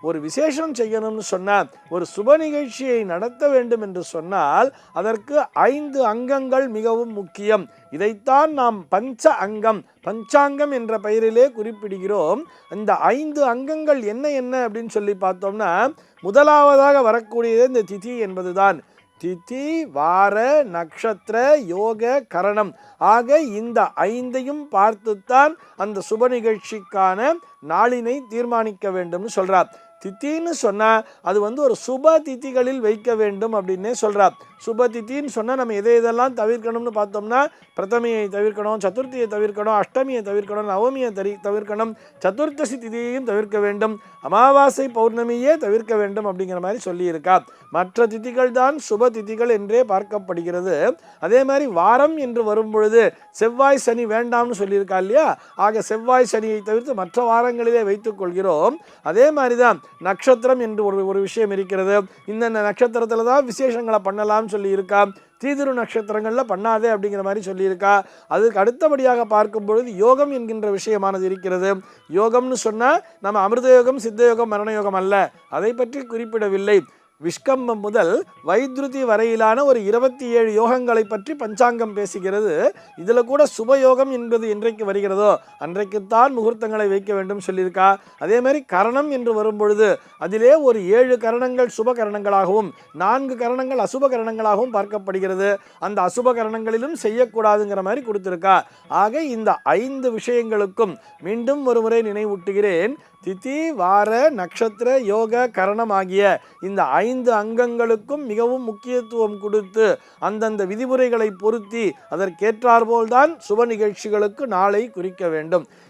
ஒரு விசேஷம் செய்யணும்னு சொன்னால், ஒரு சுப நிகழ்ச்சியை நடத்த வேண்டும் என்று சொன்னால் அதற்கு 5 அங்கங்கள் மிகவும் முக்கியம். இதைத்தான் நாம் பஞ்சாங்கம் என்ற பெயரிலே குறிப்பிடுகிறோம். இந்த 5 அங்கங்கள் என்ன என்ன அப்படின்னு சொல்லி பார்த்தோம்னா, முதலாவதாக வரக்கூடியது இந்த திதி என்பதுதான். திதி, வார, நக்ஷத்திர, யோக, கரணம் ஆக இந்த 5ஐயும் பார்த்துத்தான் அந்த சுப நிகழ்ச்சிக்கான நாளினை தீர்மானிக்க வேண்டும்னு சொல்றார். தித்தின்னு சொன்னா அது ஒரு சுப திதிகளில் வைக்க வேண்டும் அப்படின்னே சொல்றார். சுப தித்தின்னு சொன்னா நம்ம எதெல்லாம் தவிர்க்கணும்னு பார்த்தோம்னா, பிரதமையை தவிர்க்கணும், சதுர்த்தியை தவிர்க்கணும், அஷ்டமியை தவிர்க்கணும், நவமியை தவிர்க்கணும், சதுர்த்தசி திதியையும் தவிர்க்க வேண்டும், அமாவாசை பௌர்ணமியே தவிர்க்க வேண்டும் அப்படிங்கிற மாதிரி சொல்லியிருக்கா. மற்ற திதிகள் தான் சுப திதிகள் என்றே பார்க்கப்படுகிறது. அதே மாதிரி வாரம் என்று வரும் பொழுது செவ்வாய் சனி வேண்டாம்னு சொல்லியிருக்கா இல்லையா? ஆக செவ்வாய் சனியை தவிர்த்து மற்ற வாரங்களிலே வைத்துக் கொள்கிறோம். அதே மாதிரிதான் நட்சத்திரம் என்று ஒரு விஷயம் இருக்கிறது. இந்த நட்சத்திரத்துல தான் விசேஷங்களை பண்ணலாம் சொல்லி இருக்கா. தீதிரு நட்சத்திரங்கள்ல பண்ணாதே அப்படிங்கிற மாதிரி சொல்லியிருக்கா. அதுக்கு அடுத்தபடியாக பார்க்கும் பொழுது யோகம் என்கின்ற விஷயமானது இருக்கிறது. யோகம்னு சொன்னா நம்ம அமிர்த யோகம், சித்த யோகம், மரண யோகம் அல்ல, அதை பற்றி குறிப்பிடவில்லை. விஷ்கம்பம் முதல் வைத்ருதி வரையிலான ஒரு 27 யோகங்களை பற்றி பஞ்சாங்கம் பேசுகிறது. இதில் கூட சுபயோகம் என்பது என்றைக்கு வருகிறதோ அன்றைக்குத்தான் முகூர்த்தங்களை வைக்க வேண்டும் சொல்லியிருக்கா. அதே மாதிரி கரணம் என்று வரும்பொழுது அதிலே ஒரு 7 கரணங்கள் சுப கரணங்களாகவும் 4 கரணங்கள் அசுப கரணங்களாகவும் பார்க்கப்படுகிறது. அந்த அசுப கரணங்களிலும் செய்யக்கூடாதுங்கிற மாதிரி கொடுத்திருக்கா. ஆக இந்த 5 விஷயங்களுக்கும் மீண்டும் ஒரு முறை நினைவூட்டுகிறேன். திதி, வார, நட்சத்திர, யோக, கரணம் ஆகிய இந்த 5 அங்கங்களுக்கும் மிகவும் முக்கியத்துவம் கொடுத்து அந்தந்த விதிமுறைகளை பொருத்தி அதற்கேற்றாற்போல்தான் சுப நிகழ்ச்சிகளுக்கு நாளை குறிக்க வேண்டும்.